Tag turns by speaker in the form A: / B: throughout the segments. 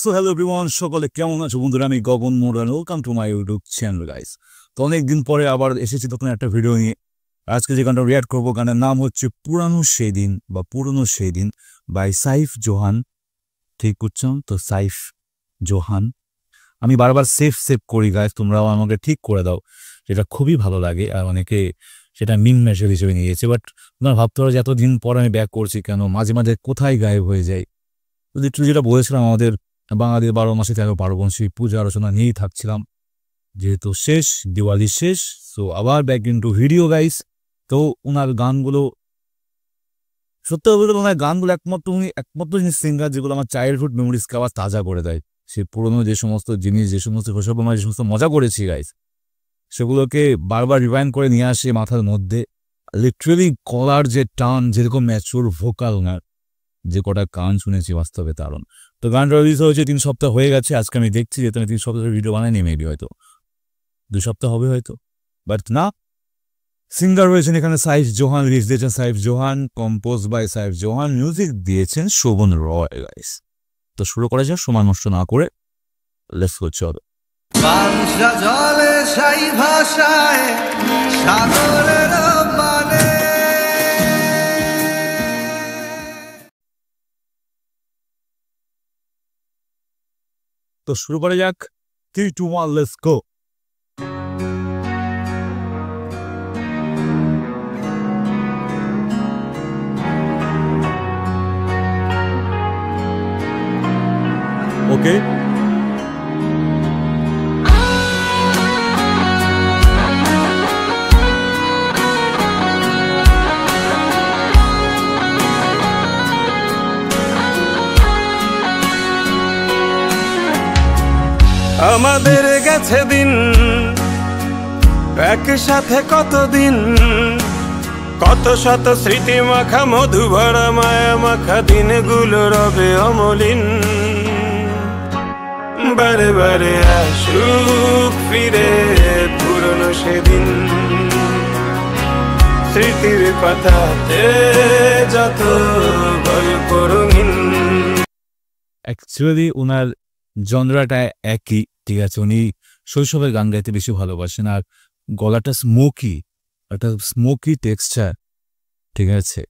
A: So hello everyone, সকলে কেমন আছো বন্ধুরা? আমি Gagan Moran, welcome to my YouTube channel guys. তো অনেকদিন পরে আবার এসেছি তখন একটা ভিডিও নিয়ে। আজকে যে গানটা রিয়াক্ট করবো, গানের নাম হচ্ছে পুরানো সেই দিন বাই সাইফ জোহান। ঠিক করছো তো? সাইফ জোহান। আমি বারবার সেভ করি গাইস, তোমরাও আমাকে ঠিক করে দাও, যেটা খুবই ভালো লাগে। আর অনেকে সেটা মিম মেসেজ হিসেবে নিয়েছে, বাট তোমরা ভাবতে পারো যে এতদিন পর আমি ব্যাক করছি কেন, মাঝে মাঝে কোথায় গায়েব হয়ে যাই। যেটা বলেছিলাম, আমাদের বাঙালির 12 মাসে 13 পার্বণ, সেই পূজা আলোচনা নিয়েই থাকছিলাম। যেহেতু শেষ, দিওয়ালি শেষ, সো আবার ব্যাক ইনটু ভিডিও গাইস। তো ওনার গানগুলো সত্যি বলতে, ওনার গানগুলো একমাত্র জিনিস সিঙ্গার যেগুলো আমার চাইল্ডহুড মেমোরিজকে আবার তাজা করে দেয়। সে পুরোনো যে সমস্ত জিনিস, যে সমস্ত আমরা যে সমস্ত মজা করেছি গাইস, সেগুলোকে বারবার রিভাইন্ড করে নিয়ে আসে মাথার মধ্যে। লিটারেলি গলার যে টান, যেরকম ম্যাচুর ভোকাল, ওনার যে কটা গান শুনেছি বাস্তবে দারুণ। তো গানটা রিলিজ হয়েছে 3 সপ্তাহ হয়ে গেছে। আজকে আমি দেখছি যে তুমি 3 সপ্তাহের ভিডিও বানাইনি, মেবি হয়তো 2 সপ্তাহ হবে হয়তো, বাট না। সিঙ্গার রয়েছেন এখানে সাইফ জোহান, লিরিক্স দিয়েছেন Saif Johan, compose by Saif Johan, music দিয়েছেন শোভন রয় গাইস। তো শুরু করা যাক সময় নষ্ট না করে, লেটস গো, চলো।
B: বাংশা জলে সাই ভাষায় সাগরের মানে
A: তো শুরু করা যাক, 3, 2, 1, লেটস গো। ওকে,
B: আমাদের গেছে দিন একসাথে, কতদিন, কত শত স্মৃতি মাখা, মধু ভরা মায়া মাখা দিনগুলো রবে অমলিন। বারে বারে আসুক ফিরে পুরনো সেদিন, স্মৃতির পাতাতে যত গল্প রঙিন।
A: অ্যাকচুয়ালি ওনার জনরাটা একই, ঠিক আছে। উনি শৈশবের গান গাইতে বেশি ভালোবাসেন, আর গলাটা একটা স্মোকি টেক্সচার, ঠিক আছে।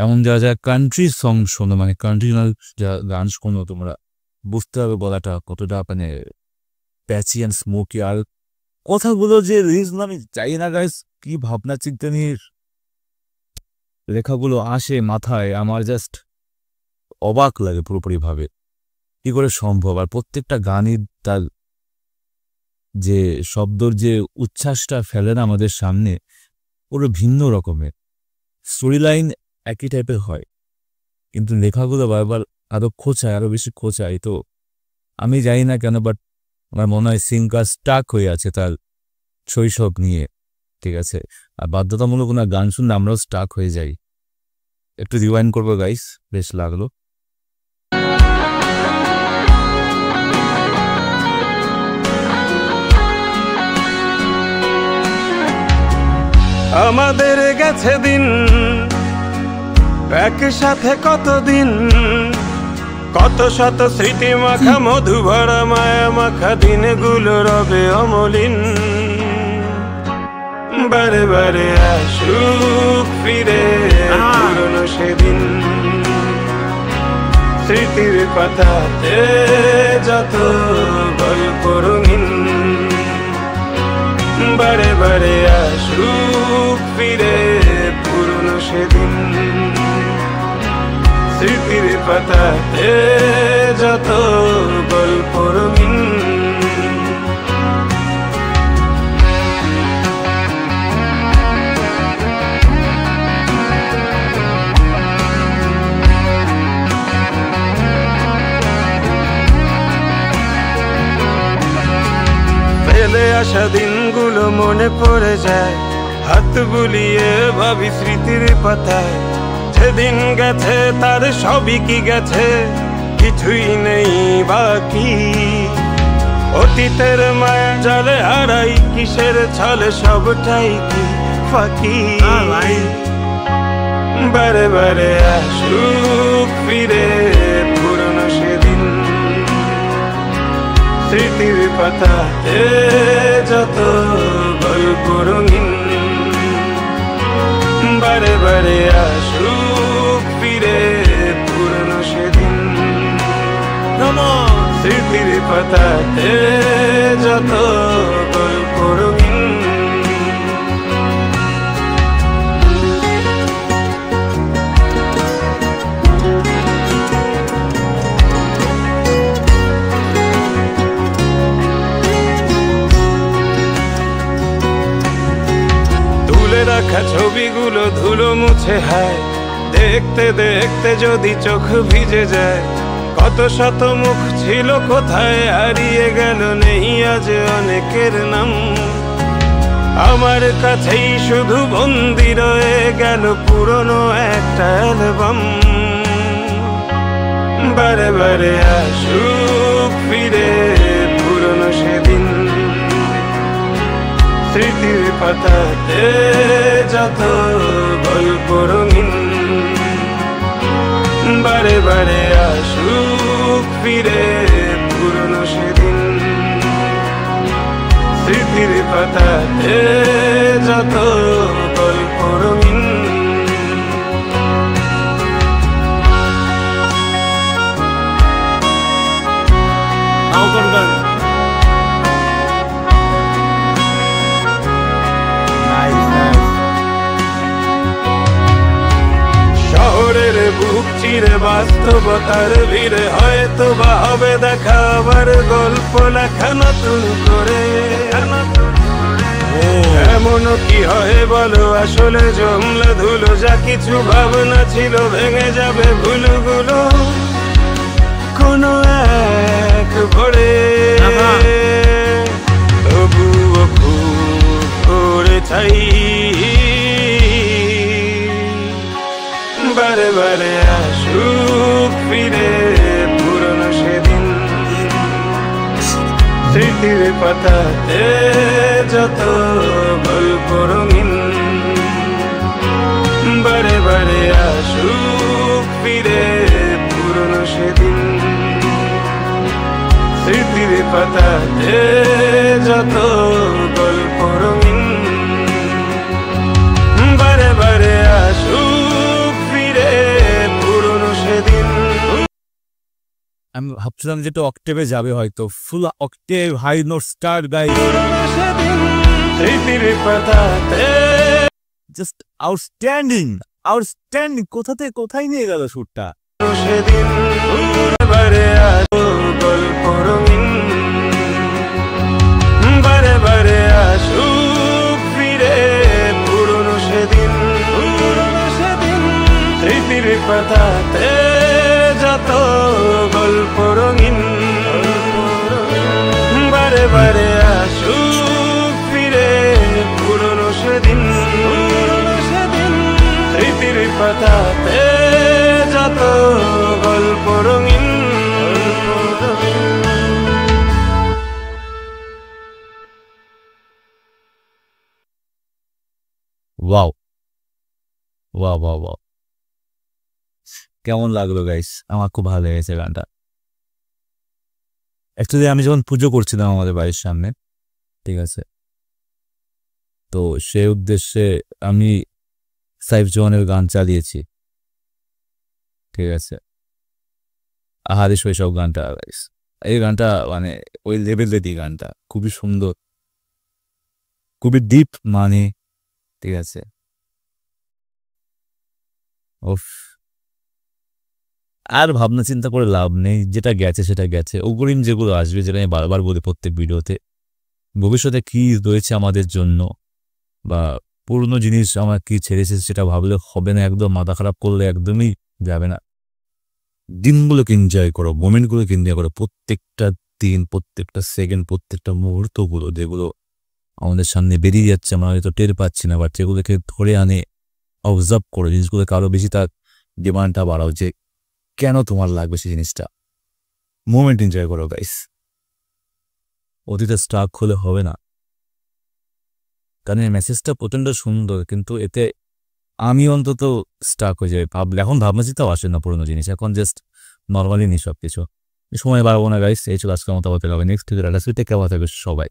A: এমন যা কান্ট্রি সং শোনো, মানে কান্ট্রি যা গান শোনো, তোমরা বুঝতে হবে গলাটা কতটা মানে প্যাচি অ্যান্ড স্মোকি। আর কথাগুলো যে রিজন আমি চাই না গাইস, কি ভাবনা চিন্তা নিয়ে লেখাগুলো আসে মাথায়, আমার জাস্ট অবাক লাগে পুরোপুরিভাবে, কি করে সম্ভব। আর প্রত্যেকটা গানই তার যে শব্দর যে উচ্ছ্বাসটা ফেলে না আমাদের সামনে, পুরো ভিন্ন রকমের। স্টোরি লাইন একই টাইপের হয়, কিন্তু লেখাগুলো বারবার আরো বেশি খোঁচায়। তো আমি জানি না কেন, বাট আমার মনে হয় সিঙ্গার স্টাক হয়ে আছে তার শৈশব নিয়ে, ঠিক আছে। আর বাধ্যতামূলক ওনার গান শুনলে আমরাও স্টাক হয়ে যাই। একটু রিওয়াইন্ড করবো গাইস, বেশ লাগলো।
B: আমাদের গেছে দিন একসাথে, কতদিন, কত শত স্মৃতি মাখা, মধু ভরা মায়া মাখা দিনগুলো রবে অমলিন। বারে বারে আসুক ফিরে পুরনো সেদিন, স্মৃতির পাতাতে যত গল্প রঙিন। বারে বারে আসুক ফিরে পুরনো সেদিন, স্মৃতির পাতাতে যত গল্প রঙিন। ফেলে আসা দিনগুলো মনে পড়ে যায়, হাত বুলিয়ে ভাবি স্মৃতির পাতায়। যেদিন গেছে তার সবই কি গেছে, কিছুই নেই বাকি। অতীতের মায়া জালে হারাই, কিসের ছলে সবটাই কি ফাঁকি। বারে বারে আসুক ফিরে পুরনো সেদিন, স্মৃতির পাতাতে যত গল্প রঙিন, বারে বারে আসুক ফিরে পুরনো সেদিন। স্মৃতির পাতাতে যত গল্প রঙিন। তুলে রাখা ছবিগুলো ধুলো মুছে হায়, দেখতে দেখতে যদি চোখ ভিজে যায়। কত শত মুখ ছিল কোথায় হারিয়ে গেল, নেই আজ অনেকের নাম। আমার কাছেই শুধু বন্দি রয়ে গেল পুরনো একটা অ্যালবাম। বারে বারে আসুক ফিরে পুরনো সেদিন, স্মৃতির পাতাতে যত গল্প রঙিন। বারে বারে আসুক ফিরে পুরনো সেদিন, স্মৃতির পাতাতে যত গল্প রঙিন। শহরের বুক চিরে বাস্তবতার ভিড়ে হয়তো বা হবে দেখা আবার গল্প লেখা নতুন করে। এমনও কি হয় বলো, আসলে জমলে ধুলো যা কিছু ভাবনা ছিল ভেঙে যাবে ভুলগুলো কোনো এক ভরে। তবুও খুব করে চাই বারে বারে আসুক ফিরে পুরনো সেদিন, স্মৃতির পাতাতে যত গল্প রঙিন। বারে বারে আসুক ফিরে পুরনো সেদিন, স্মৃতির পাতাতে যত গল্প রঙিন। বারে বারে আসুক ফিরে পুরনো সেদিন।
A: আমি ভাবছিলাম যেটা অক্টেভে যাবে, হয়তো full octave high note star guys.
B: স্মৃতির পাতাতে
A: জাস্ট আউটস্ট্যান্ডিং আউটস্ট্যান্ডিং। কোথা থেকে কোথায় নিয়ে গেল সুরটা।
B: সেদিন বারে আসুক গল্প রঙিন, বারে বারে আসুক ফিরে পুরনো সেদিন, স্মৃতির পাতাতে যত গল্প রঙিন। বারে বারে আসুক ফিরে পুরনো সেদিন, স্মৃতির পাতাতে যত গল্প রঙিন।
A: ওয়াও ওয়াও ওয়াও ওয়াও, কেমন লাগলো গাইস? আমার খুব ভালো লেগেছে গানটা। অ্যাকচুয়ালি আমি যখন পুজো করছিলাম আমাদের বাড়ির সামনে, ঠিক আছে, তো সেই উদ্দেশ্যে আমি সাইফ জওয়ানের গান চালিয়েছি, ঠিক আছে, আহারে শৈশব গানটা। গাইস এই গানটা মানে ওই লেভেলেরই গানটা, খুবই সুন্দর, খুবই ডিপ মানে, ঠিক আছে। ওফ, আর ভাবনা চিন্তা করে লাভ নেই, যেটা গেছে সেটা গেছে। অগ্রিম যেগুলো আসবে, যেটা আমি বারবার বলি প্রত্যেক ভিডিওতে, ভবিষ্যতে কি রয়েছে আমাদের জন্য বা পুরনো জিনিস আমার কি ছেড়েছে সেটা ভাবলে হবে না, একদম মাথা খারাপ করলে একদমই যাবে না। দিনগুলোকে এনজয় করো, মোমেন্টগুলোকে এনজয় করো, প্রত্যেকটা দিন, প্রত্যেকটা সেকেন্ড, প্রত্যেকটা মুহূর্তগুলো যেগুলো আমাদের সামনে বেরিয়ে যাচ্ছে, আমরা হয়তো টের পাচ্ছি না, বাট যেগুলোকে ধরে আনে অবজার্ভ করো, জিনিসগুলোকে আরো বেশি তার ডিমান্ডটা বাড়াও, যে কেন তোমার লাগবে সেই জিনিসটা। মোমেন্ট এনজয় করো গাইস, অতীতে স্টাক হলে হবে না। কারণ এই মেসেজটা প্রচণ্ড সুন্দর, কিন্তু এতে আমি অন্তত স্টাক হয়ে যাবে। এখন ভাবনা চিন্তাও আসে না পুরোনো জিনিস, এখন জাস্ট নর্মালি নি সব কিছু। সময় বাড়াবো না গাইস, এই ছিল আজকের মতো, আবার দেখা হবে নেক্সট ভিডিওতে। কেমন থাকবে সবাই।